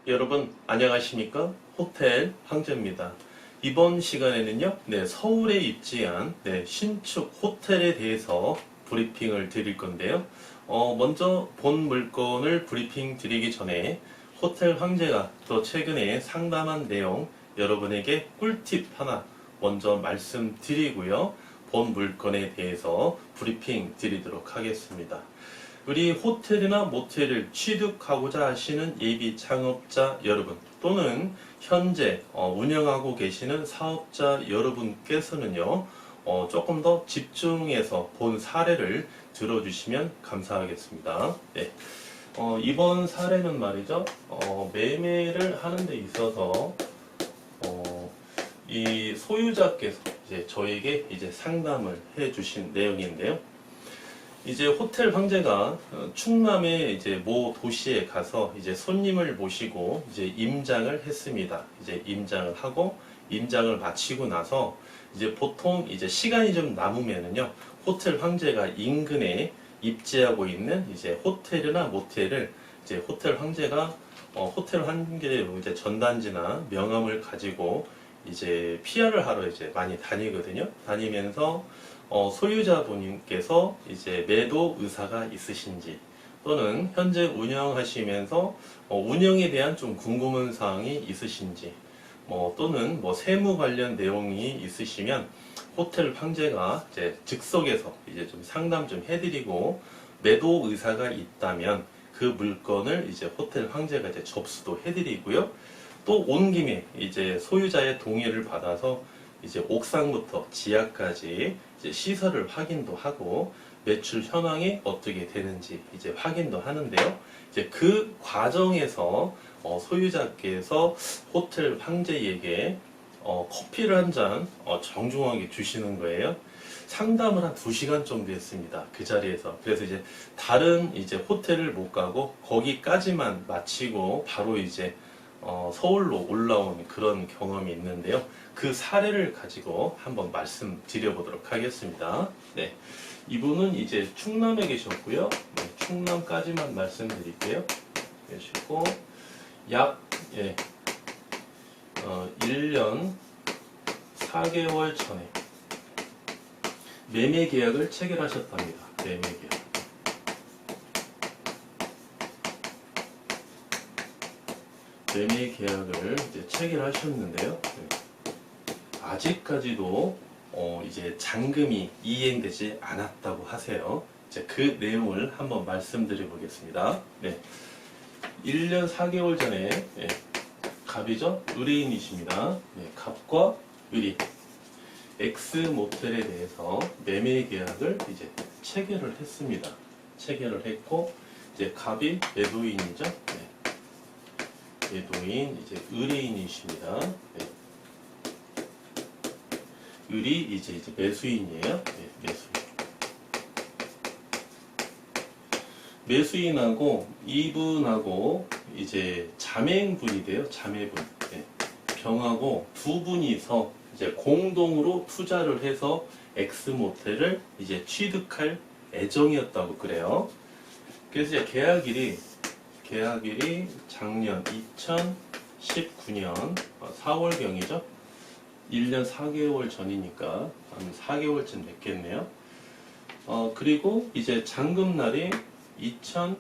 여러분 안녕하십니까? 호텔 황제입니다. 이번 시간에는요, 서울에 입지한 신축 호텔에 대해서 브리핑을 드릴 건데요. 먼저 본 물건을 브리핑 드리기 전에 호텔 황제가 또 최근에 상담한 내용 여러분에게 꿀팁 하나 먼저 말씀드리고요. 본 물건에 대해서 브리핑 드리도록 하겠습니다. 우리 호텔이나 모텔을 취득하고자 하시는 예비 창업자 여러분 또는 현재 운영하고 계시는 사업자 여러분께서는요, 조금 더 집중해서 본 사례를 들어주시면 감사하겠습니다. 네. 이번 사례는 말이죠, 매매를 하는 데 있어서 이 소유자께서 이제 저에게 이제 상담을 해 주신 내용인데요. 이제 호텔 황제가 충남의 이제 모 도시에 가서 이제 손님을 모시고 이제 임장을 했습니다. 이제 임장을 하고 임장을 마치고 나서 이제 보통 이제 시간이 좀 남으면은요, 호텔 황제가 인근에 입지하고 있는 이제 호텔이나 모텔을 이제 호텔 황제가 호텔 황제로 이제 전단지나 명함을 가지고 이제 PR을 하러 이제 많이 다니거든요. 다니면서 소유자분께서 이제 매도 의사가 있으신지 또는 현재 운영하시면서 운영에 대한 좀 궁금한 사항이 있으신지 또는 세무 관련 내용이 있으시면 호텔 황제가 이제 즉석에서 이제 좀 상담 좀 해드리고 매도 의사가 있다면 그 물건을 이제 호텔 황제가 이제 접수도 해드리고요. 또 온 김에 이제 소유자의 동의를 받아서 이제 옥상부터 지하까지 이제 시설을 확인도 하고 매출 현황이 어떻게 되는지 이제 확인도 하는데요. 이제 그 과정에서 소유자께서 호텔 황제에게 커피를 한 잔 정중하게 주시는 거예요. 상담을 한 2시간 정도 했습니다. 그 자리에서. 그래서 이제 다른 이제 호텔을 못 가고 거기까지만 마치고 바로 이제 서울로 올라온 그런 경험이 있는데요. 그 사례를 가지고 한번 말씀드려 보도록 하겠습니다. 네. 이분은 이제 충남에 계셨고요. 네, 충남까지만 말씀드릴게요. 계시고, 약, 1년 4개월 전에 매매 계약을 체결하셨답니다. 매매 계약. 매매 계약을 이제 체결하셨는데요. 아직까지도 이제 잔금이 이행되지 않았다고 하세요. 이제 그 내용을 한번 말씀드려 보겠습니다. 네. 1년 4개월 전에 갑이죠? 의뢰인이십니다. 네, 갑과 의리 X 모텔에 대해서 매매 계약을 이제 체결을 했습니다. 체결을 했고 이제 갑이 매도인이죠. 네. 매도인 이제 의뢰인이십니다. 네. 을이 이제 매수인이에요. 네, 매수인. 매수인하고 이분하고 이제 자매분이 돼요. 자매분. 네. 병하고 두 분이서 이제 공동으로 투자를 해서 X모텔을 이제 취득할 예정이었다고 그래요. 그래서 이제 계약일이 작년 2019년 4월경이죠. 1년 4개월 전이니까 한 4개월쯤 됐겠네요. 그리고 이제 잔금날이 2019년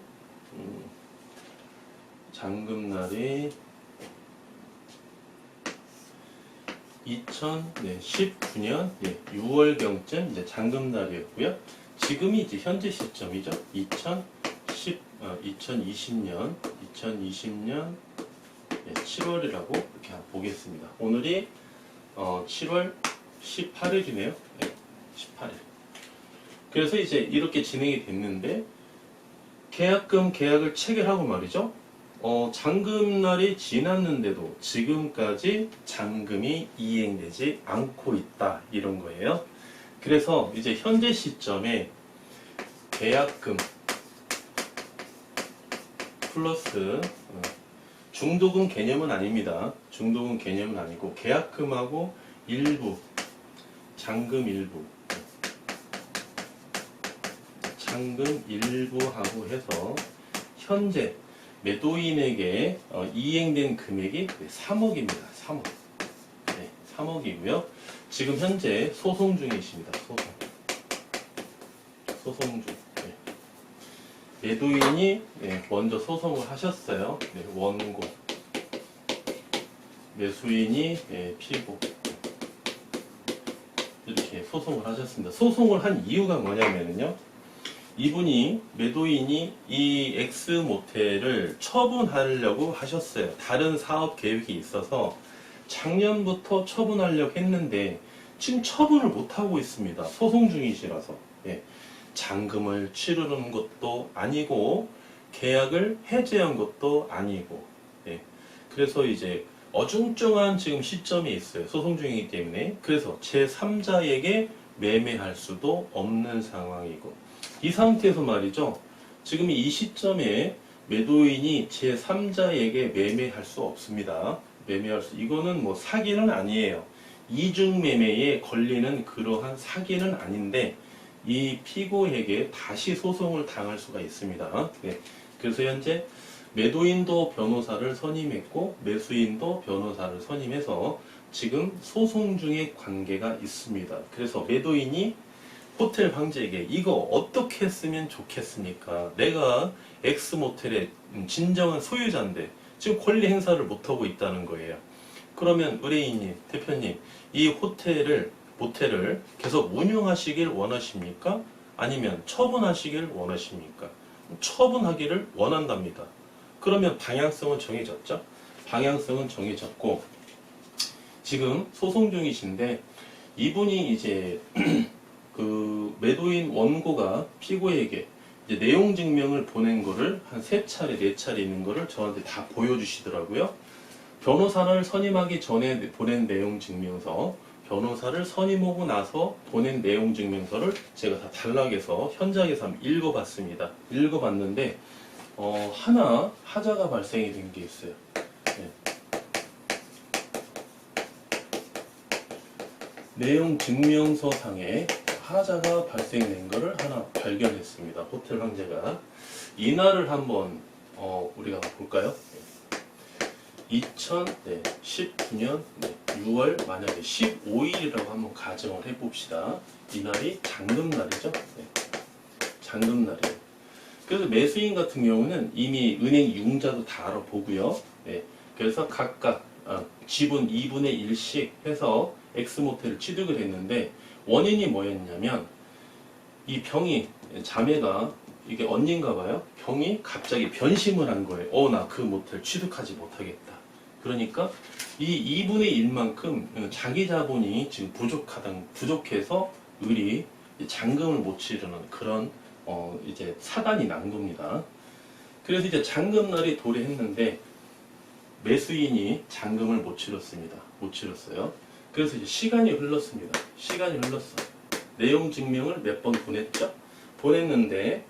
6월경쯤 이제 잔금날이었고요. 지금이 이제 현재 시점이죠. 2020년 7월이라고 이렇게 한번 보겠습니다. 오늘이 7월 18일이네요. 네, 18일. 그래서 이제 이렇게 진행이 됐는데 계약을 체결하고 말이죠. 잔금날이 지났는데도 지금까지 잔금이 이행되지 않고 있다 이런 거예요. 그래서 이제 현재 시점에 계약금 플러스 중도금 개념은 아닙니다. 중도금 개념은 아니고 계약금하고 일부 잔금 일부하고 해서 현재 매도인에게 이행된 금액이 3억입니다. 3억. 네, 3억이고요. 지금 현재 소송 중이십니다. 소송 중. 네. 매도인이 먼저 소송을 하셨어요. 네, 원고. 매수인이 피고. 이렇게 소송을 하셨습니다. 소송을 한 이유가 뭐냐면요. 이분이 매도인이 이 X모텔을 처분하려고 하셨어요. 다른 사업 계획이 있어서 작년부터 처분하려고 했는데 지금 처분을 못하고 있습니다. 소송 중이시라서. 예. 잔금을 치르는 것도 아니고 계약을 해지한 것도 아니고. 예. 그래서 이제 어중쩡한 지금 시점에 있어요. 소송 중이기 때문에. 그래서 제3자에게 매매할 수도 없는 상황이고. 이 상태에서 말이죠. 지금 이 시점에 매도인이 제3자에게 매매할 수 없습니다. 이거는 뭐 사기는 아니에요. 이중매매에 걸리는 그러한 사기는 아닌데 이 피고에게 다시 소송을 당할 수가 있습니다. 네. 그래서 현재 매도인도 변호사를 선임했고 매수인도 변호사를 선임해서 지금 소송 중의 관계가 있습니다. 그래서 매도인이 호텔 황제에게 이거 어떻게 했으면 좋겠습니까? 내가 X모텔의 진정한 소유자인데 지금 권리 행사를 못하고 있다는 거예요. 그러면 의뢰인님, 대표님, 이 모텔을 계속 운영하시길 원하십니까? 아니면 처분하시길 원하십니까? 처분하기를 원한답니다. 그러면 방향성은 정해졌죠? 방향성은 정해졌고 지금 소송 중이신데 이분이 이제 그 매도인 원고가 피고에게 이제 내용 증명을 보낸 거를 한 3차례, 4차례 있는 거를 저한테 다 보여주시더라고요. 변호사를 선임하기 전에 보낸 내용 증명서, 변호사를 선임하고 나서 보낸 내용 증명서를 제가 다 단락해서 현장에서 한번 읽어봤습니다. 읽어봤는데 하나 하자가 발생이 된 게 있어요. 네. 내용 증명서 상에 하자가 발생된 것을 하나 발견했습니다. 호텔 황제가. 이날을 한번 우리가 볼까요? 2019년 6월 만약에 15일이라고 한번 가정을 해봅시다. 이날이 잔금날이죠. 네. 잔금날이에요. 그래서 매수인 같은 경우는 이미 은행 융자도 다 알아보고요. 네. 그래서 각각 지분 2분의 1씩 해서 X모텔을 취득을 했는데 원인이 뭐였냐면 이 병이 자매가 이게 언니인가 봐요. 병이 갑자기 변심을 한 거예요. 나 그 모텔 취득하지 못하겠다. 그러니까 이 2분의 1만큼 자기 자본이 지금 부족해서 을이 잔금을 못 치르는 그런 이제 사단이 난 겁니다. 그래서 이제 잔금날이 도래했는데 매수인이 잔금을 못 치렀습니다. 못 치렀어요. 그래서 이제 시간이 흘렀습니다. 시간이 흘렀어. 내용 증명을 몇 번 보냈죠? 보냈는데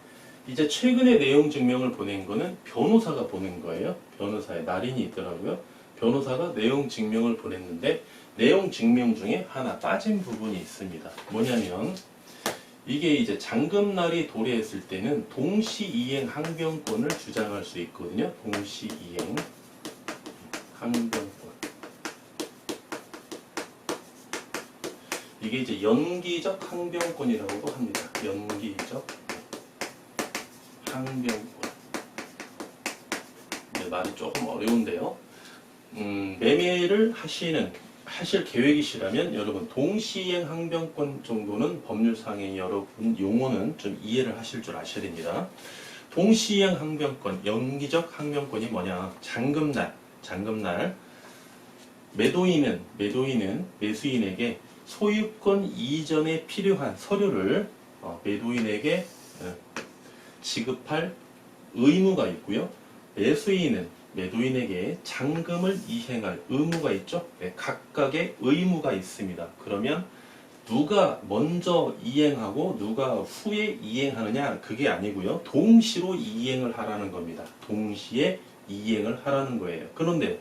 이제 최근에 내용 증명을 보낸 거는 변호사가 보낸 거예요. 변호사의 날인이 있더라고요. 변호사가 내용 증명을 보냈는데 내용 증명 중에 하나 빠진 부분이 있습니다. 뭐냐면 이게 이제 잔금날이 도래했을 때는 동시이행 항변권을 주장할 수 있거든요. 동시이행 항변권. 이게 이제 연기적 항변권이라고도 합니다. 연기적 항변권. 네, 말이 조금 어려운데요. 매매를 하실 계획이시라면 여러분 동시이행 항변권 정도는 법률상의 여러분 용어는 좀 이해를 하실 줄 아셔야 됩니다. 동시이행 항변권, 연기적 항변권이 뭐냐? 잔금날 매도인은 매수인에게 소유권 이전에 필요한 서류를 매도인에게 지급할 의무가 있고요. 매수인은 매도인에게 잔금을 이행할 의무가 있죠. 네, 각각의 의무가 있습니다. 그러면 누가 먼저 이행하고 누가 후에 이행하느냐 그게 아니고요. 동시로 이행을 하라는 겁니다. 동시에 이행을 하라는 거예요. 그런데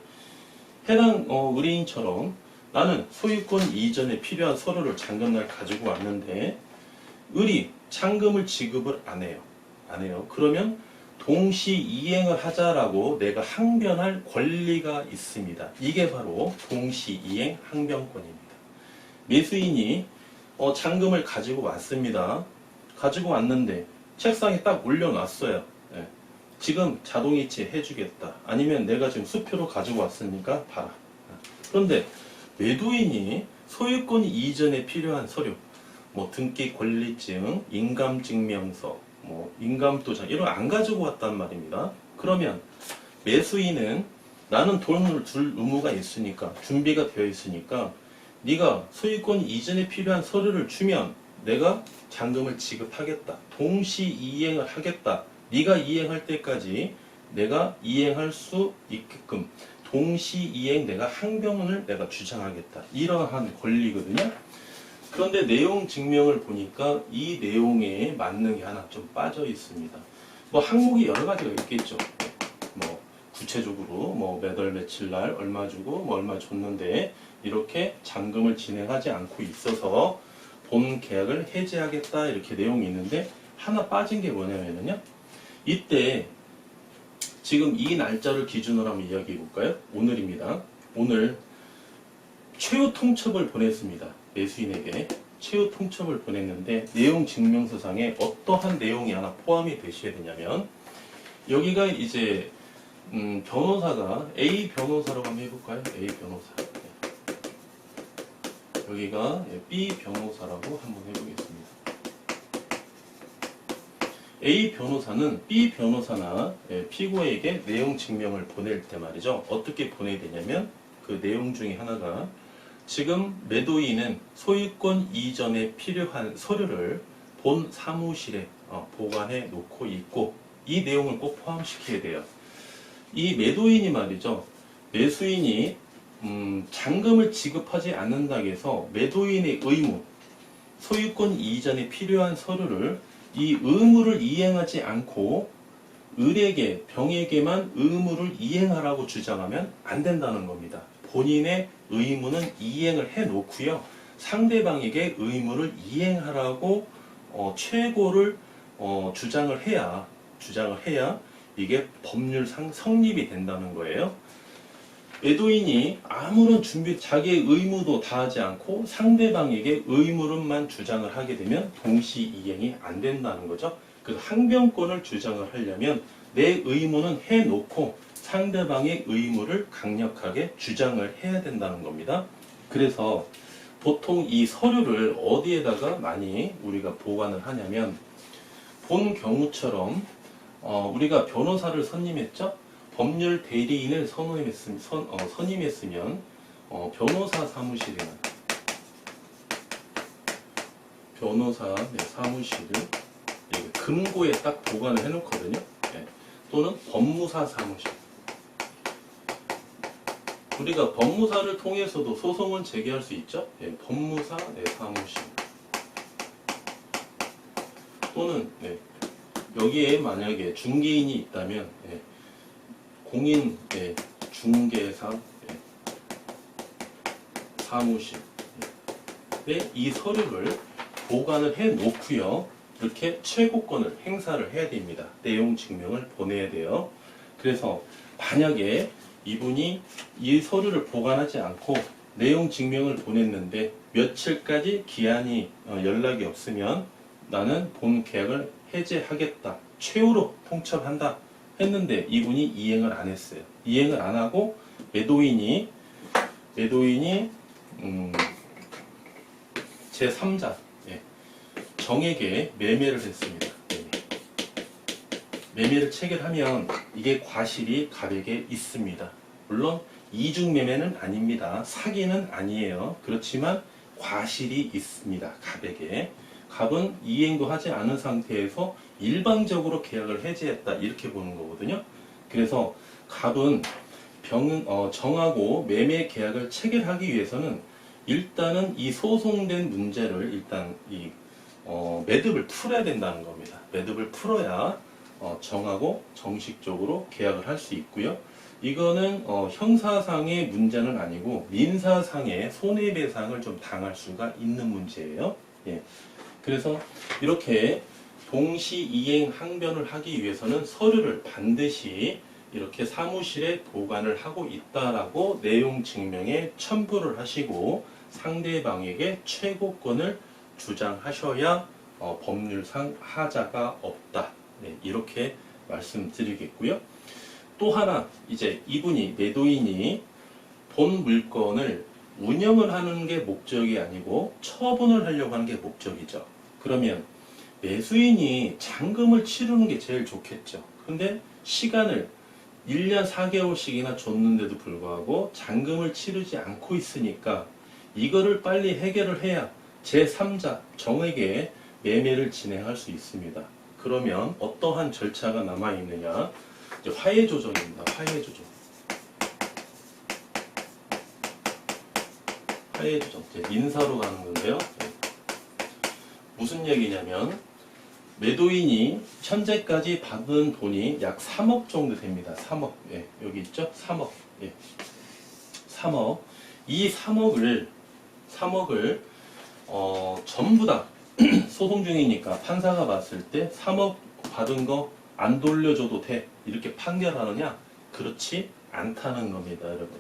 해당 의뢰인처럼 나는 소유권 이전에 필요한 서류를 잔금날 가지고 왔는데 을이 잔금을 지급을 안 해요. 그러면 동시 이행을 하자라고 내가 항변할 권리가 있습니다. 이게 바로 동시 이행 항변권입니다. 매수인이 잔금을 가지고 왔습니다. 가지고 왔는데 책상에 딱 올려놨어요. 예. 지금 자동이체 해주겠다. 아니면 내가 지금 수표로 가지고 왔으니까 봐라. 그런데 매도인이 소유권 이전에 필요한 서류, 뭐 등기 권리증, 인감증명서, 뭐 인감도장 이런 거 안 가지고 왔단 말입니다. 그러면 매수인은 나는 돈을 줄 의무가 있으니까 준비가 되어 있으니까 네가 소유권 이전에 필요한 서류를 주면 내가 잔금을 지급하겠다. 동시 이행을 하겠다. 네가 이행할 때까지 내가 이행할 수 있게끔 동시 이행 내가 항변을 내가 주장하겠다. 이러한 권리거든요. 그런데 내용 증명을 보니까 이 내용에 맞는 게 하나 좀 빠져 있습니다. 뭐 항목이 여러 가지가 있겠죠. 뭐 구체적으로 뭐 몇 월 며칠 날 얼마 주고 뭐 얼마 줬는데 이렇게 잔금을 진행하지 않고 있어서 본 계약을 해지하겠다 이렇게 내용이 있는데 하나 빠진 게 뭐냐면요. 이때 지금 이 날짜를 기준으로 한번 이야기해 볼까요? 오늘입니다. 오늘 최후 통첩을 보냈습니다. 매수인에게 최후 통첩을 보냈는데 내용 증명서상에 어떠한 내용이 하나 포함이 되셔야 되냐면 여기가 이제 변호사가 A 변호사라고 한번 해볼까요? A 변호사. 여기가 B 변호사라고 한번 해보겠습니다. A 변호사는 B 변호사나 피고에게 내용 증명을 보낼 때 말이죠. 어떻게 보내야 되냐면 그 내용 중에 하나가 지금 매도인은 소유권 이전에 필요한 서류를 본 사무실에 보관해 놓고 있고 이 내용을 꼭 포함시켜야 돼요. 이 매도인이 말이죠. 매수인이 잔금을 지급하지 않는다고 해서 매도인의 의무, 소유권 이전에 필요한 서류를 이 의무를 이행하지 않고 을에게, 병에게만 의무를 이행하라고 주장하면 안 된다는 겁니다. 본인의 의무는 이행을 해놓고요. 상대방에게 의무를 이행하라고 최고를 주장을 해야 이게 법률상 성립이 된다는 거예요. 매도인이 아무런 자기의 의무도 다하지 않고 상대방에게 의무론만 주장을 하게 되면 동시 이행이 안 된다는 거죠. 그 항변권을 주장을 하려면 내 의무는 해놓고 상대방의 의무를 강력하게 주장을 해야 된다는 겁니다. 그래서 보통 이 서류를 어디에다가 많이 우리가 보관을 하냐면 본 경우처럼 우리가 변호사를 선임했죠. 법률 대리인을 선임했으면 변호사 사무실에는 변호사 사무실을 금고에 딱 보관을 해놓거든요. 네. 또는 법무사 사무실. 우리가 법무사를 통해서도 소송을 제기할 수 있죠. 네. 법무사 사무실. 또는 여기에 만약에 중개인이 있다면 공인 중개사 사무실 이 서류를 보관을 해 놓고요. 이렇게 최고권을 행사를 해야 됩니다. 내용 증명을 보내야 돼요. 그래서 만약에 이분이 이 서류를 보관하지 않고 내용 증명을 보냈는데 며칠까지 기한이 연락이 없으면 나는 본 계약을 해제하겠다. 최후로 통첩한다. 했는데 이분이 이행을 안 했어요. 이행을 안 하고 매도인이 제3자 정에게 매매를 했습니다. 매매를 체결하면 이게 과실이 갑에게 있습니다. 물론 이중 매매는 아닙니다. 사기는 아니에요. 그렇지만 과실이 있습니다. 갑에게. 갑은 이행도 하지 않은 상태에서 일방적으로 계약을 해지했다 이렇게 보는 거거든요. 그래서 갑은 정하고 매매 계약을 체결하기 위해서는 일단은 이 소송된 문제를 일단 매듭을 풀어야 된다는 겁니다. 매듭을 풀어야 정하고 정식적으로 계약을 할 수 있고요. 이거는 형사상의 문제는 아니고 민사상의 손해배상을 좀 당할 수가 있는 문제예요. 예. 그래서 이렇게 동시 이행 항변을 하기 위해서는 서류를 반드시 이렇게 사무실에 보관을 하고 있다라고 내용 증명에 첨부를 하시고 상대방에게 최고권을 주장하셔야 법률상 하자가 없다. 네, 이렇게 말씀드리겠고요. 또 하나 이제 이분이 매도인이 본 물건을 운영을 하는 게 목적이 아니고 처분을 하려고 하는 게 목적이죠. 그러면 매수인이 잔금을 치르는 게 제일 좋겠죠. 근데 시간을 1년 4개월씩이나 줬는데도 불구하고 잔금을 치르지 않고 있으니까 이거를 빨리 해결을 해야 제3자 정에게 매매를 진행할 수 있습니다. 그러면 어떠한 절차가 남아있느냐? 이제 화해 조정입니다. 화해 조정. 화해 조정. 이제 민사로 가는 건데요. 무슨 얘기냐면 매도인이 현재까지 받은 돈이 약 3억 정도 됩니다. 3억. 예, 여기 있죠? 3억. 예. 3억. 이 3억을 전부 다 소송 중이니까 판사가 봤을 때 3억 받은 거 안 돌려줘도 돼. 이렇게 판결하느냐? 그렇지 않다는 겁니다, 여러분.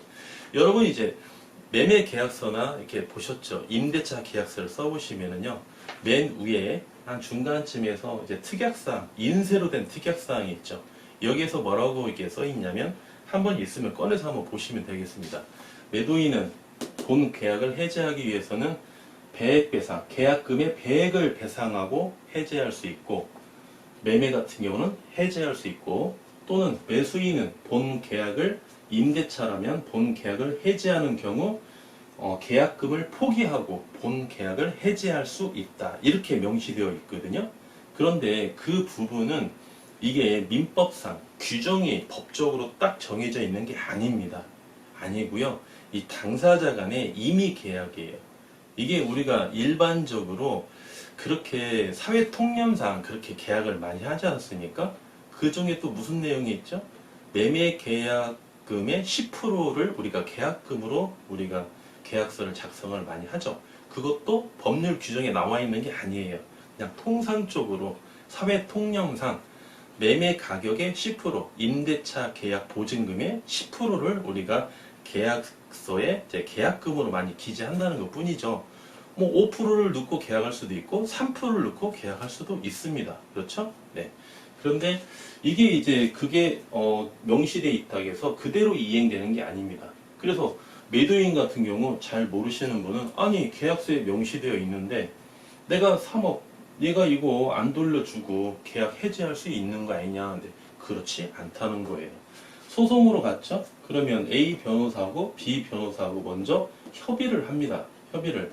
여러분 이제 매매 계약서나 이렇게 보셨죠? 임대차 계약서를 써보시면은요, 맨 위에 한 중간쯤에서 이제 특약사항, 인쇄로 된 특약사항이 있죠. 여기에서 뭐라고 이렇게 써 있냐면, 한번 있으면 꺼내서 한번 보시면 되겠습니다. 매도인은 본 계약을 해지하기 위해서는 배액 배상, 계약금의 배액을 배상하고 해지할 수 있고, 매매 같은 경우는 해지할 수 있고, 또는 매수인은 본 계약을 임대차라면 본 계약을 해지하는 경우 계약금을 포기하고 본 계약을 해지할 수 있다. 이렇게 명시되어 있거든요. 그런데 그 부분은 이게 민법상 규정이 법적으로 딱 정해져 있는 게 아닙니다. 아니고요. 이 당사자 간의 임의 계약이에요. 이게 우리가 일반적으로 그렇게 사회통념상 그렇게 계약을 많이 하지 않습니까? 그 중에 또 무슨 내용이 있죠? 매매 계약금의 10%를 우리가 계약금으로 우리가 계약서를 작성을 많이 하죠. 그것도 법률 규정에 나와 있는 게 아니에요. 그냥 통상적으로 사회통념상 매매 가격의 10%, 임대차 계약 보증금의 10%를 우리가 계약서에 계약금으로 많이 기재한다는 것 뿐이죠. 뭐 5%를 넣고 계약할 수도 있고 3%를 넣고 계약할 수도 있습니다. 그렇죠? 네. 그런데 이게 이제 그게 명시되어 있다고 해서 그대로 이행되는 게 아닙니다. 그래서 매도인 같은 경우 잘 모르시는 분은 아니 계약서에 명시되어 있는데 내가 3억 얘가 이거 안 돌려주고 계약 해지할 수 있는 거 아니냐. 근데 그렇지 않다는 거예요. 소송으로 갔죠? 그러면 A 변호사하고 B 변호사하고 먼저 협의를 합니다. 협의를.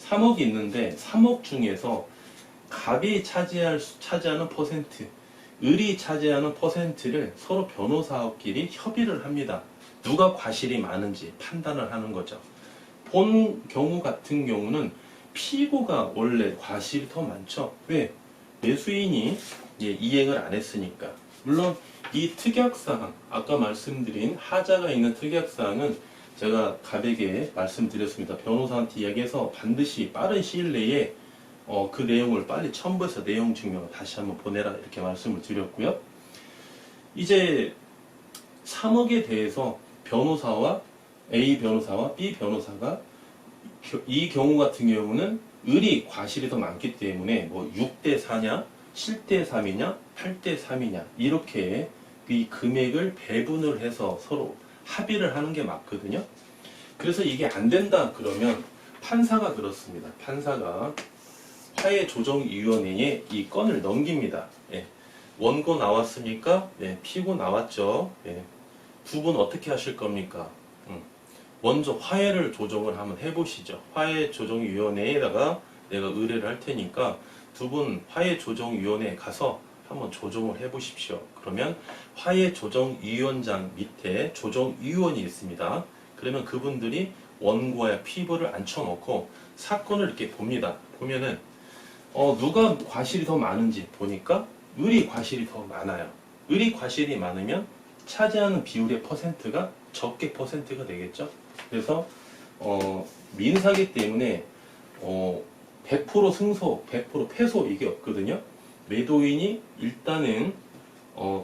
3억이 있는데 3억 중에서 갑이 차지하는 퍼센트, 을이 차지하는 퍼센트를 서로 변호사끼리 협의를 합니다. 누가 과실이 많은지 판단을 하는 거죠. 본 경우 같은 경우는 피고가 원래 과실이 더 많죠. 왜? 매수인이 이행을 안 했으니까. 물론 이 특약사항, 아까 말씀드린 하자가 있는 특약사항은 제가 가백에 말씀드렸습니다. 변호사한테 이야기해서 반드시 빠른 시일 내에 그 내용을 빨리 첨부해서 내용 증명을 다시 한번 보내라 이렇게 말씀을 드렸고요. 이제 3억에 대해서 변호사와 A 변호사와 B 변호사가 이 경우 같은 경우는 을이 과실이 더 많기 때문에 뭐 6대 4냐, 7대 3이냐, 8대 3이냐 이렇게 이 금액을 배분을 해서 서로 합의를 하는 게 맞거든요. 그래서 이게 안 된다 그러면 판사가 그렇습니다. 판사가 화해조정위원회에 이 건을 넘깁니다. 예. 원고 나왔으니까 피고 나왔죠. 두 분 어떻게 하실 겁니까? 먼저 화해를 조정을 한번 해보시죠. 화해조정위원회에다가 내가 의뢰를 할 테니까 두 분 화해조정위원회에 가서 한번 조정을 해보십시오. 그러면 화해조정위원장 밑에 조정위원이 있습니다. 그러면 그분들이 원고와 피고를 앉혀놓고 사건을 이렇게 봅니다. 보면은 누가 과실이 더 많은지 보니까 을이 과실이 더 많아요. 을이 과실이 많으면 차지하는 비율의 퍼센트가 적게 퍼센트가 되겠죠. 그래서 민사기 때문에 100% 승소, 100% 패소 이게 없거든요. 매도인이 일단은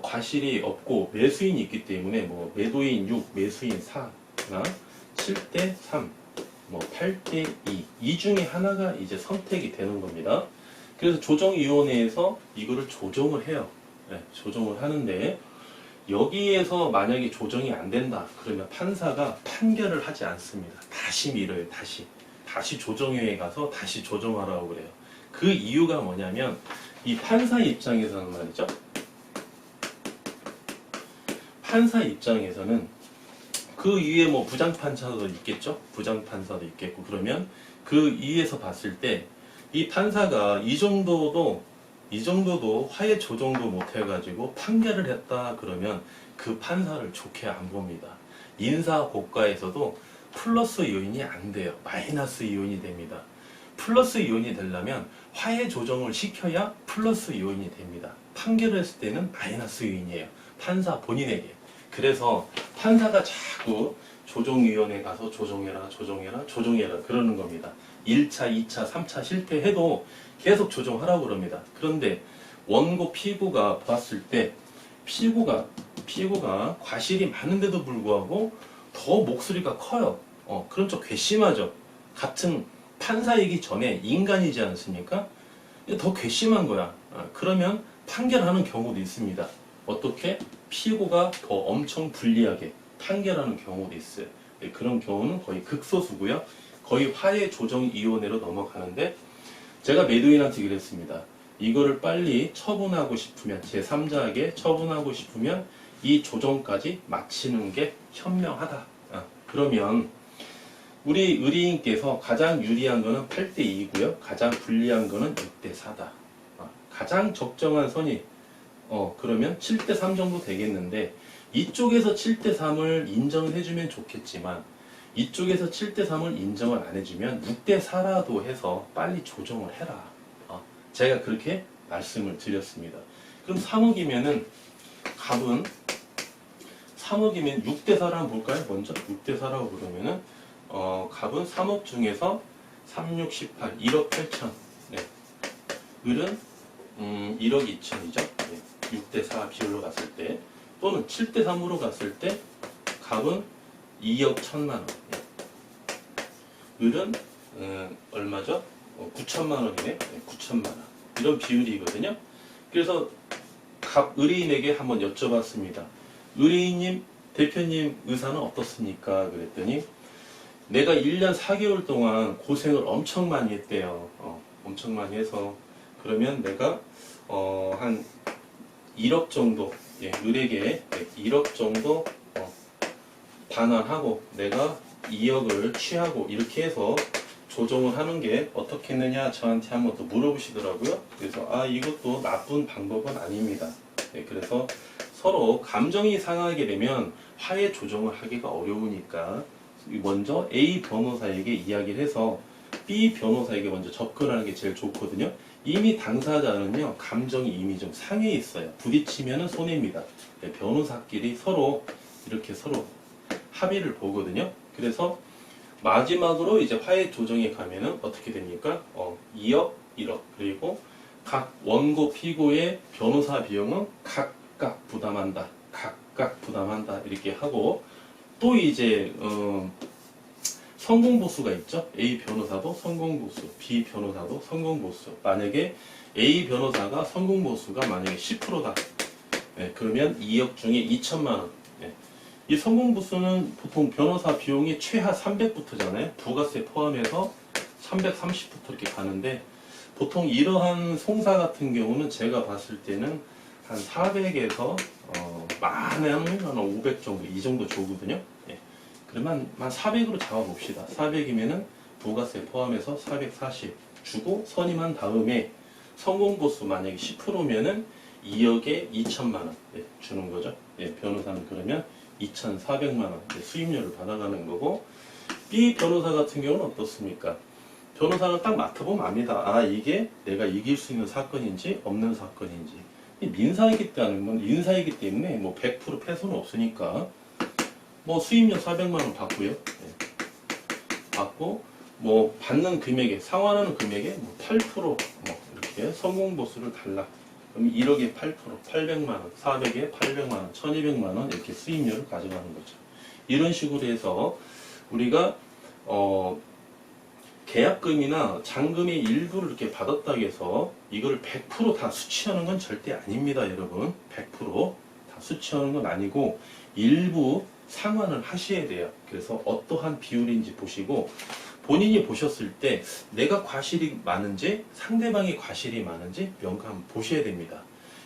과실이 없고 매수인이 있기 때문에 뭐 매도인 6, 매수인 4나 7대 3, 뭐 8대 2, 이 중에 하나가 이제 선택이 되는 겁니다. 그래서 조정위원회에서 이거를 조정을 해요. 네, 조정을 하는데 여기에서 만약에 조정이 안 된다 그러면 판사가 판결을 하지 않습니다. 다시 밀어요. 다시 조정위에 가서 다시 조정하라고 그래요. 그 이유가 뭐냐면 이 판사 입장에서는 말이죠. 판사 입장에서는 그 위에 뭐 부장판사도 있겠죠. 부장판사도 있겠고 그러면 그 위에서 봤을 때 이 판사가 이 정도도 화해 조정도 못 해가지고 판결을 했다 그러면 그 판사를 좋게 안 봅니다. 인사 고과에서도 플러스 요인이 안 돼요. 마이너스 요인이 됩니다. 플러스 요인이 되려면 화해 조정을 시켜야 플러스 요인이 됩니다. 판결을 했을 때는 마이너스 요인이에요. 판사 본인에게. 그래서 판사가 자꾸 조정위원회 가서 조정해라 그러는 겁니다. 1차, 2차, 3차 실패해도 계속 조정하라고 그럽니다. 그런데 원고 피고가 봤을 때 피고가 과실이 많은데도 불구하고 더 목소리가 커요. 그런 쪽 괘씸하죠. 같은 판사이기 전에 인간이지 않습니까? 더 괘씸한 거야. 그러면 판결하는 경우도 있습니다. 어떻게? 피고가 더 엄청 불리하게 판결하는 경우도 있어요. 그런 경우는 거의 극소수고요. 거의 화해조정위원회로 넘어가는데 제가 매도인한테 그랬습니다. 이거를 빨리 처분하고 싶으면 제3자에게 처분하고 싶으면 이 조정까지 마치는 게 현명하다. 그러면 우리 의리인께서 가장 유리한 거는 8대 2고요. 가장 불리한 거는 6대 4다. 가장 적정한 선이 그러면 7대 3 정도 되겠는데 이쪽에서 7대 3을 인정을 해주면 좋겠지만 이쪽에서 7대 3을 인정을 안 해주면 6대 4라도 해서 빨리 조정을 해라. 제가 그렇게 말씀을 드렸습니다. 그럼 3억이면은 갑은 3억이면 6대 4라 한번 볼까요? 먼저 6대 4라고 그러면은 갑은 3억 중에서 3, 6, 18, 1억 8천. 네. 을은 1억 2천이죠. 네. 6대 4 비율로 갔을 때 또는 7대 3으로 갔을 때 갑은 2억 1천만 원. 네. 을은 얼마죠? 9천만 원이네. 네, 9천만 원. 이런 비율이거든요. 그래서 갑 의뢰인에게 한번 여쭤봤습니다. 의뢰인님, 대표님 의사는 어떻습니까? 그랬더니 내가 1년 4개월 동안 고생을 엄청 많이 했대요. 엄청 많이 해서 그러면 내가 한 1억 정도 을에게 1억 정도 반환하고 내가 2억을 취하고 이렇게 해서 조정을 하는 게 어떻겠느냐 저한테 한번 더 물어보시더라고요. 그래서 이것도 나쁜 방법은 아닙니다. 그래서 서로 감정이 상하게 되면 화해 조정을 하기가 어려우니까 먼저 A 변호사에게 이야기를 해서 B 변호사에게 먼저 접근하는 게 제일 좋거든요. 이미 당사자는요 감정이 이미 좀 상해 있어요. 부딪히면은 손해입니다. 변호사끼리 서로 이렇게 서로 합의를 보거든요. 그래서 마지막으로 이제 화해 조정에 가면은 어떻게 됩니까? 2억, 1억 그리고 각 원고 피고의 변호사 비용은 각각 부담한다. 이렇게 하고 또 이제 성공보수가 있죠. A 변호사도 성공보수, B 변호사도 성공보수. 만약에 A 변호사가 성공보수가 만약에 10%다. 그러면 2억 중에 2천만 원. 이 성공보수는 보통 변호사 비용이 최하 300부터잖아요. 부가세 포함해서 330부터 이렇게 가는데 보통 이러한 송사 같은 경우는 제가 봤을 때는 한 400에서 많으면 한 500 정도 이 정도 주거든요. 그러면 한 400으로 잡아봅시다. 400이면은 부가세 포함해서 440 주고 선임한 다음에 성공보수 만약에 10%면은 2억에 2천만 원 주는 거죠. 변호사는 그러면 2,400만 원 수임료를 받아가는 거고 B 변호사 같은 경우는 어떻습니까? 변호사는 딱 맡아보면 압니다. 이게 내가 이길 수 있는 사건인지 없는 사건인지. 민사이기 때문에 인사이기 때문에 뭐 100% 패소는 없으니까 뭐 수임료 400만 원 받고요. 받고 뭐 받는 금액에 상환하는 금액에 뭐 8% 뭐 이렇게 성공보수를 달라 그럼 1억에 8%, 800만 원, 400에 800만 원, 1200만 원 이렇게 수익률을 가져가는 거죠. 이런 식으로 해서 우리가 계약금이나 잔금의 일부를 이렇게 받았다고 해서 이걸 100%다 수취하는 건 절대 아닙니다, 여러분. 100%다 수취하는 건 아니고 일부 상환을 하셔야 돼요. 그래서 어떠한 비율인지 보시고 본인이 보셨을 때 내가 과실이 많은지 상대방이 과실이 많은지 명확히 보셔야 됩니다.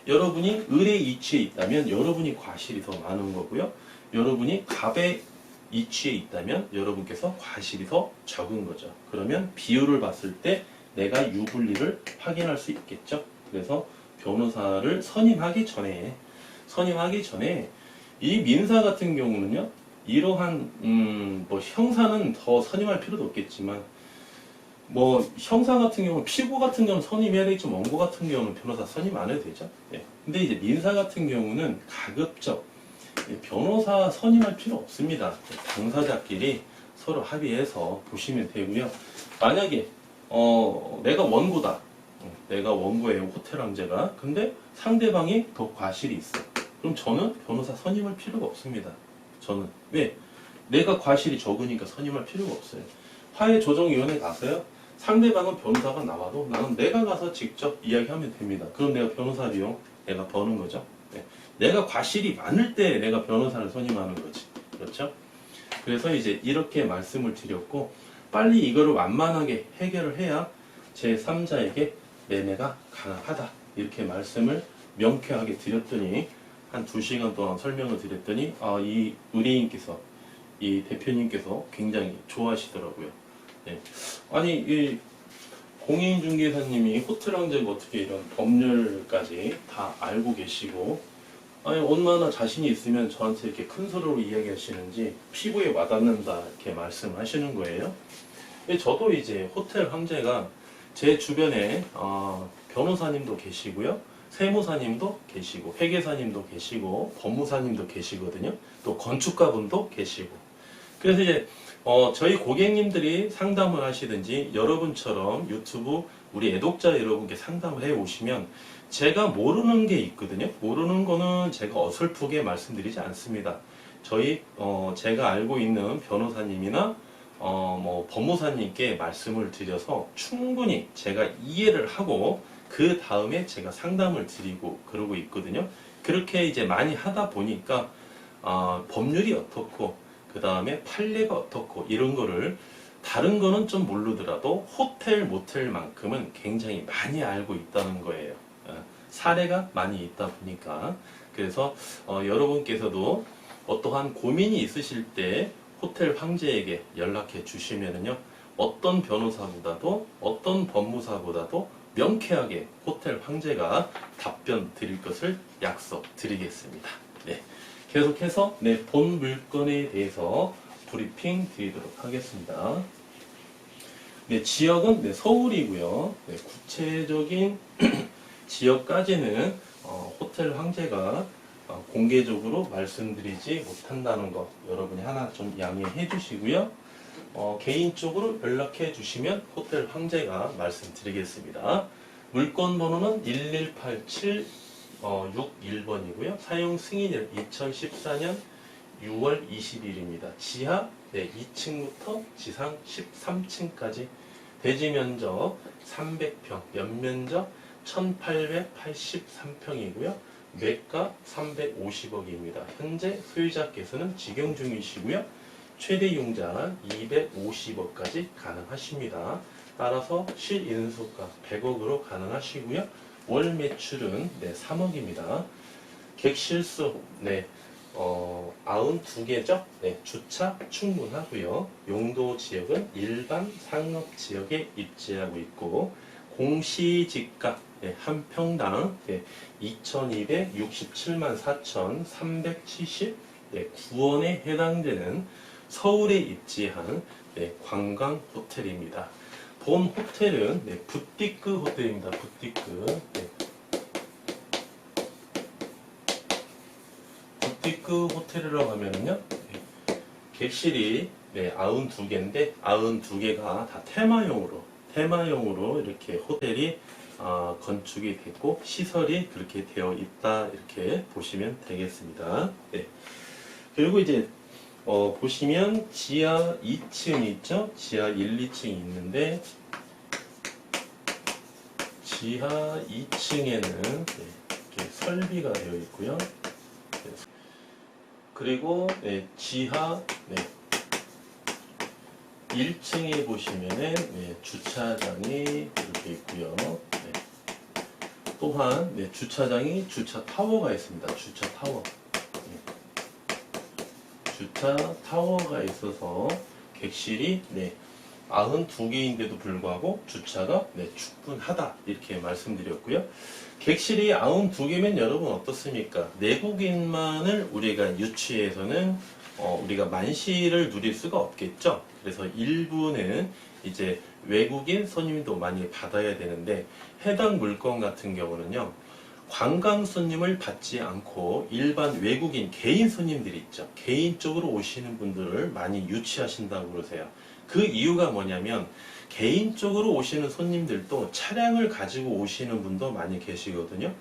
여러분이 을의 이치에 있다면 여러분이 과실이 더 많은 거고요. 여러분이 갑의 이치에 있다면 여러분께서 과실이 더 적은 거죠. 그러면 비율을 봤을 때 내가 유불리를 확인할 수 있겠죠. 그래서 변호사를 선임하기 전에 이 민사 같은 경우는요, 이러한 뭐 형사는 더 선임할 필요도 없겠지만 뭐 형사 같은 경우는 피고 같은 경우는 선임해야 되겠죠. 원고 같은 경우는 변호사 선임 안 해도 되죠. 예. 근데 이제 민사 같은 경우는 가급적 변호사 선임할 필요 없습니다. 당사자끼리 서로 합의해서 보시면 되고요. 만약에 내가 원고다. 내가 원고예요. 호텔 황제가. 근데 상대방이 더 과실이 있어. 그럼 저는 변호사 선임할 필요가 없습니다. 저는. 왜? 내가 과실이 적으니까 선임할 필요가 없어요. 화해조정위원회 가서요. 상대방은 변호사가 나와도 나는 내가 가서 직접 이야기하면 됩니다. 그럼 내가 변호사 비용 내가 버는 거죠. 네. 내가 과실이 많을 때 내가 변호사를 선임하는 거지. 그렇죠? 그래서 이제 이렇게 말씀을 드렸고 빨리 이거를 완만하게 해결을 해야 제3자에게 매매가 가능하다. 이렇게 말씀을 명쾌하게 드렸더니 한 2시간 동안 설명을 드렸더니 이 의뢰인께서 이 대표님께서 굉장히 좋아하시더라고요. 네. 아니 이 공인중개사님이 호텔 황제가 어떻게 이런 법률까지 다 알고 계시고 아니 얼마나 자신이 있으면 저한테 이렇게 큰 소리로 이야기하시는지 피부에 와닿는다 이렇게 말씀하시는 거예요. 저도 이제 호텔 황제가 제 주변에 변호사님도 계시고요. 세무사님도 계시고 회계사님도 계시고 법무사님도 계시거든요. 또 건축가분도 계시고. 그래서 이제 저희 고객님들이 상담을 하시든지 여러분처럼 유튜브 우리 애독자 여러분께 상담을 해 오시면 제가 모르는 게 있거든요. 모르는 거는 제가 어설프게 말씀드리지 않습니다. 제가 알고 있는 변호사님이나 뭐 법무사님께 말씀을 드려서 충분히 제가 이해를 하고 그 다음에 제가 상담을 드리고 그러고 있거든요. 그렇게 이제 많이 하다 보니까 법률이 어떻고 그 다음에 판례가 어떻고 이런 거를 다른 거는 좀 모르더라도 호텔 모텔만큼은 굉장히 많이 알고 있다는 거예요. 사례가 많이 있다 보니까. 그래서 여러분께서도 어떠한 고민이 있으실 때 호텔 황제에게 연락해 주시면은요, 어떤 변호사보다도 어떤 법무사보다도 명쾌하게 호텔 황제가 답변 드릴 것을 약속드리겠습니다. 네. 계속해서 본 물건에 대해서 브리핑 드리도록 하겠습니다. 지역은 서울이고요. 구체적인 지역까지는 호텔 황제가 공개적으로 말씀드리지 못한다는 거 여러분이 하나 좀 양해해 주시고요. 개인적으로 연락해 주시면 호텔 황제가 말씀드리겠습니다. 물건 번호는 1187 61번이고요. 사용 승인일 2014년 6월 20일입니다. 지하 2층부터 지상 13층까지 대지 면적 300평, 연면적 1883평이고요. 매가 350억입니다. 현재 소유자께서는 직영 중이시고요. 최대 융자 250억까지 가능하십니다. 따라서 실인수가 100억으로 가능하시고요. 월 매출은 3억입니다. 객실수 92개죠. 주차 충분하고요. 용도 지역은 일반 상업 지역에 입지하고 있고 공시지가 한 평당 2,267만 4,370 9원에 해당되는 서울에 입지한 관광 호텔입니다. 본 호텔은 부티크 호텔입니다. 부티크. 부티크 호텔이라고 하면은요, 객실이 92개인데 92개가 다 테마용으로 이렇게 호텔이 건축이 됐고 시설이 그렇게 되어 있다 이렇게 보시면 되겠습니다. 네. 그리고 이제 보시면 지하 2층이 있죠? 지하 1, 2층이 있는데 지하 2층에는 이렇게 설비가 되어 있고요. 그리고 지하 1층에 보시면은 주차장이 이렇게 있고요. 또한 주차장이 주차 타워가 있습니다. 주차 타워. 주차 타워가 있어서 객실이 92개인데도 불구하고 주차가 충분하다 이렇게 말씀드렸고요. 객실이 92개면 여러분 어떻습니까? 내국인만을 우리가 유치해서는 우리가 만시를 누릴 수가 없겠죠. 그래서 일부는 이제 외국인 손님도 많이 받아야 되는데 해당 물건 같은 경우는요. 관광 손님을 받지 않고 일반 외국인 개인 손님들이 있죠. 개인적으로 오시는 분들을 많이 유치하신다고 그러세요. 그 이유가 뭐냐면 개인적으로 오시는 손님들도 차량을 가지고 오시는 분도 많이 계시거든요.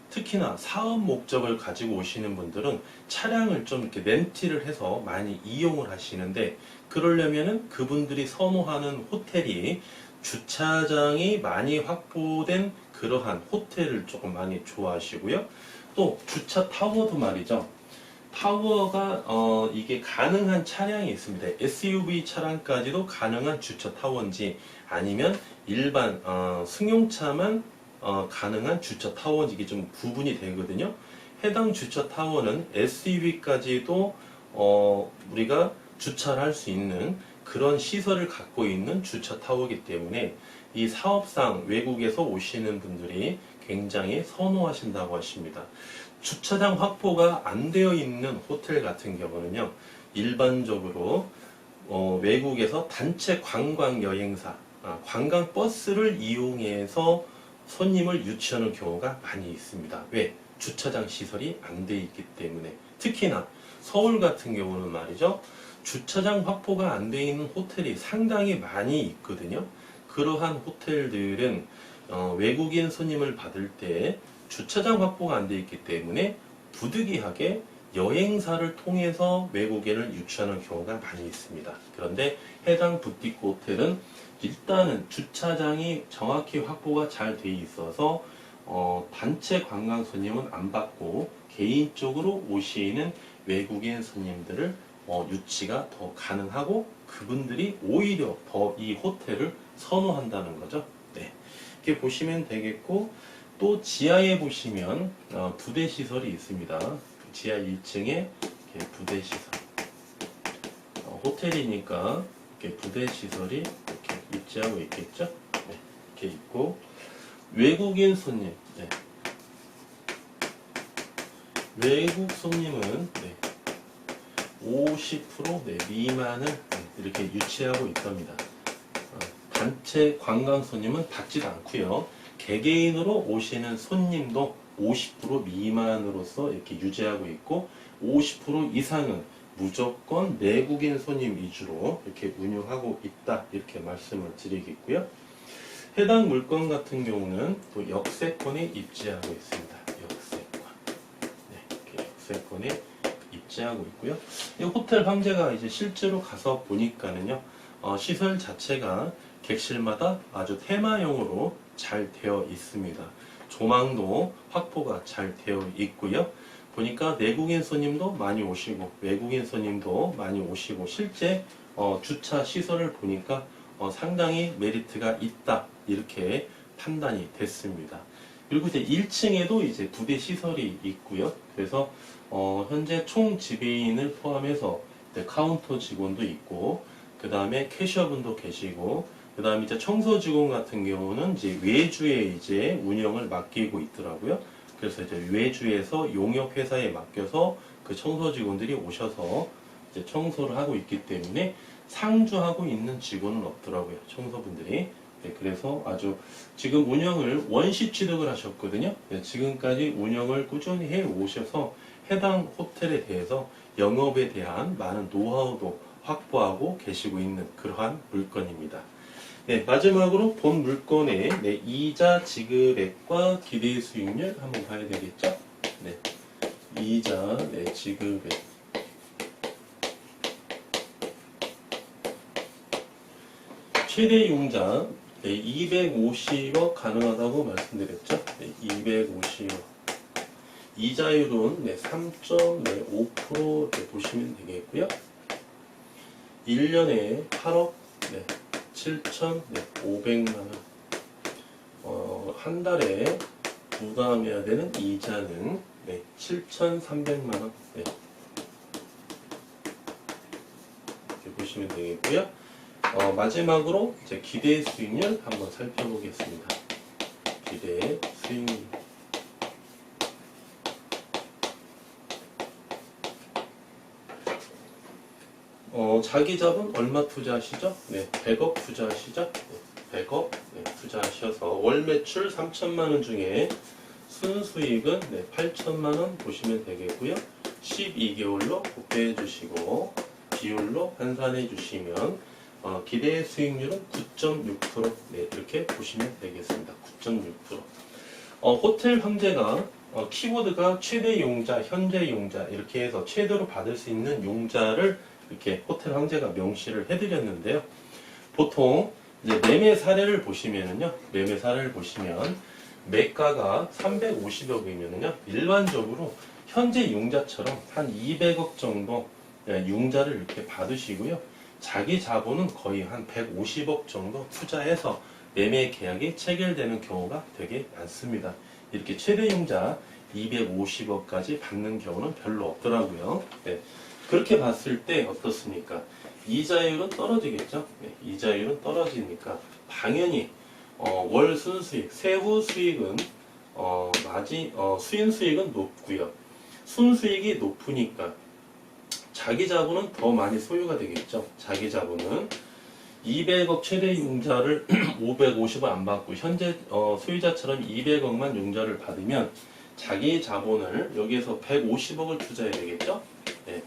특히나 사업 목적을 가지고 오시는 분들은 차량을 좀 이렇게 렌트를 해서 많이 이용을 하시는데 그러려면은 그분들이 선호하는 호텔이 주차장이 많이 확보된 그러한 호텔을 조금 많이 좋아하시고요. 또 주차 타워도 말이죠. 타워가 이게 가능한 차량이 있습니다. SUV 차량까지도 가능한 주차 타워인지 아니면 일반 승용차만 가능한 주차 타워인지 이게 좀 구분이 되거든요. 해당 주차 타워는 SUV까지도 우리가 주차를 할 수 있는 그런 시설을 갖고 있는 주차 타워이기 때문에 이 사업상 외국에서 오시는 분들이 굉장히 선호하신다고 하십니다. 주차장 확보가 안 되어 있는 호텔 같은 경우는요, 일반적으로 외국에서 단체 관광 여행사, 관광 버스를 이용해서 손님을 유치하는 경우가 많이 있습니다. 왜? 주차장 시설이 안 돼 있기 때문에. 특히나 서울 같은 경우는 말이죠. 주차장 확보가 안 돼 있는 호텔이 상당히 많이 있거든요. 그러한 호텔들은 외국인 손님을 받을 때 주차장 확보가 안 돼 있기 때문에 부득이하게 여행사를 통해서 외국인을 유치하는 경우가 많이 있습니다. 그런데 해당 부티크 호텔은 일단은 주차장이 정확히 확보가 잘 돼 있어서 단체 관광 손님은 안 받고 개인적으로 오시는 외국인 손님들을 유치가 더 가능하고 그분들이 오히려 더 이 호텔을 선호한다는 거죠. 네. 이렇게 보시면 되겠고 또 지하에 보시면 부대 시설이 있습니다. 지하 1층에 부대 시설. 호텔이니까 이렇게 부대 시설이 이렇게 입지하고 있겠죠. 네. 이렇게 있고 외국인 손님. 네. 외국 손님은 50% 미만을 이렇게 유치하고 있답니다. 단체 관광 손님은 받지도 않고요. 개개인으로 오시는 손님도 50% 미만으로서 이렇게 유지하고 있고 50% 이상은 무조건 내국인 손님 위주로 이렇게 운영하고 있다 이렇게 말씀을 드리겠고요. 해당 물건 같은 경우는 또 역세권에 입지하고 있습니다. 역세권. 네, 이렇게 역세권에 입지하고 있고요. 이 호텔 황제가 이제 실제로 가서 보니까는요, 시설 자체가 객실마다 아주 테마형으로 잘 되어 있습니다. 조망도 확보가 잘 되어 있고요. 보니까 내국인 손님도 많이 오시고 외국인 손님도 많이 오시고 실제 주차 시설을 보니까 상당히 메리트가 있다 이렇게 판단이 됐습니다. 그리고 이제 1층에도 이제 부대 시설이 있고요. 그래서 현재 총 지배인을 포함해서 카운터 직원도 있고 그 다음에 캐셔분도 계시고 그 다음에 이제 청소 직원 같은 경우는 이제 외주에 이제 운영을 맡기고 있더라고요. 그래서 이제 외주에서 용역 회사에 맡겨서 그 청소 직원들이 오셔서 이제 청소를 하고 있기 때문에 상주하고 있는 직원은 없더라고요. 청소분들이. 네, 그래서 아주 지금 운영을 원시 취득을 하셨거든요. 네, 지금까지 운영을 꾸준히 해 오셔서 해당 호텔에 대해서 영업에 대한 많은 노하우도 확보하고 계시고 있는 그러한 물건입니다. 네, 마지막으로 본 물건의 네, 이자 지급액과 기대 수익률 한번 봐야 되겠죠? 네, 이자 네, 지급액. 최대 융자 네, 250억 가능하다고 말씀드렸죠? 네, 250억. 이자율은 네, 3.5% 네, 보시면 되겠고요. 1년에 8억 네, 7,500만 원. 한 달에 부담해야 되는 이자는 네, 7,300만 원. 네. 이렇게 보시면 되겠고요. 마지막으로 이제 기대 수익률 한번 살펴보겠습니다. 기대 수익률. 자기 자본 얼마 투자하시죠? 네, 100억 투자하시죠? 네, 100억 네, 투자하셔서 월 매출 3천만 원 중에 순수익은 네, 8천만 원 보시면 되겠고요. 12개월로 곱해해 주시고 비율로 환산해 주시면 기대 수익률은 9.6% 네, 이렇게 보시면 되겠습니다. 9.6%. 호텔 황제가 키워드가 최대 용자, 현재 용자 이렇게 해서 최대로 받을 수 있는 용자를 이렇게 호텔 황제가 명시를 해드렸는데요. 보통 이제 매매 사례를 보시면은요, 매매 사례를 보시면 매가가 350억이면은요, 일반적으로 현재 융자처럼 한 200억 정도 융자를 이렇게 받으시고요. 자기 자본은 거의 한 150억 정도 투자해서 매매 계약이 체결되는 경우가 되게 많습니다. 이렇게 최대 융자 250억까지 받는 경우는 별로 없더라고요. 네. 그렇게 봤을 때 어떻습니까? 이자율은 떨어지겠죠? 네. 이자율은 떨어지니까 당연히 월 순수익, 세후 수익은 수인 수익은 높고요. 순수익이 높으니까 자기 자본은 더 많이 소유가 되겠죠. 자기 자본은 200억 최대 융자를 550원 안 받고 현재 소유자처럼 200억만 융자를 받으면 자기 자본을 여기에서 150억을 투자해야 되겠죠. 네.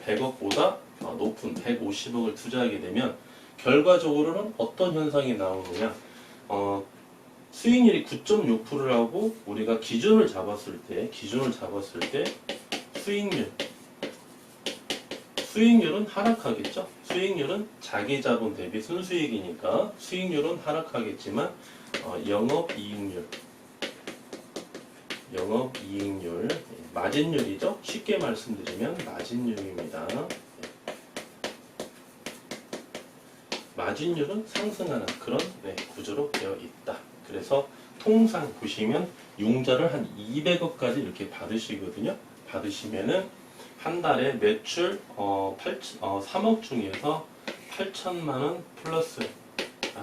100억보다 높은 150억을 투자하게 되면 결과적으로는 어떤 현상이 나오느냐. 수익률이 9.6%라고 우리가 기준을 잡았을 때 수익률은 하락하겠죠. 수익률은 자기 자본 대비 순수익이니까 수익률은 하락하겠지만 영업이익률 마진율이죠. 쉽게 말씀드리면 마진율입니다. 마진율은 상승하는 그런 구조로 되어 있다. 그래서 통상 보시면 융자를 한 200억까지 이렇게 받으시거든요. 받으시면은 한 달에 매출 3억 중에서 8천만 원 플러스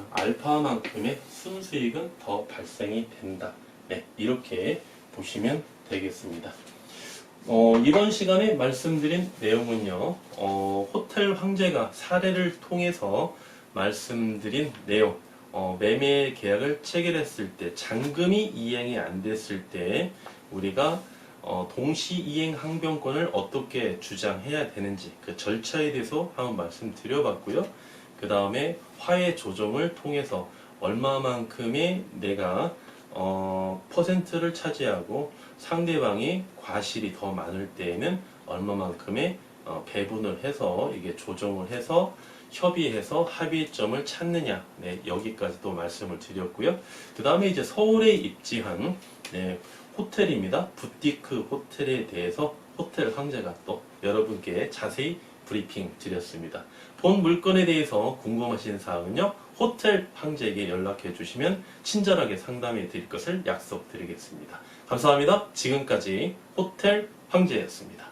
알파만큼의 순수익은 더 발생이 된다. 네, 이렇게 보시면 되겠습니다. 이번 시간에 말씀드린 내용은요, 호텔 황제가 사례를 통해서 말씀드린 내용, 매매 계약을 체결했을 때 잔금이 이행이 안 됐을 때 우리가 동시 이행 항변권을 어떻게 주장해야 되는지 그 절차에 대해서 한번 말씀드려봤고요. 그 다음에 화해 조정을 통해서 얼마만큼의 내가 퍼센트를 차지하고 상대방이 과실이 더 많을 때에는 얼마만큼의 배분을 해서 이게 조정을 해서 협의해서 합의점을 찾느냐. 네, 여기까지도 말씀을 드렸고요. 그 다음에 이제 서울에 입지한 호텔입니다. 부티크 호텔에 대해서 호텔 황제가 또 여러분께 자세히 브리핑 드렸습니다. 본 물건에 대해서 궁금하신 사항은요, 호텔 황제에게 연락해 주시면 친절하게 상담해 드릴 것을 약속드리겠습니다. 감사합니다. 지금까지 호텔 황제였습니다.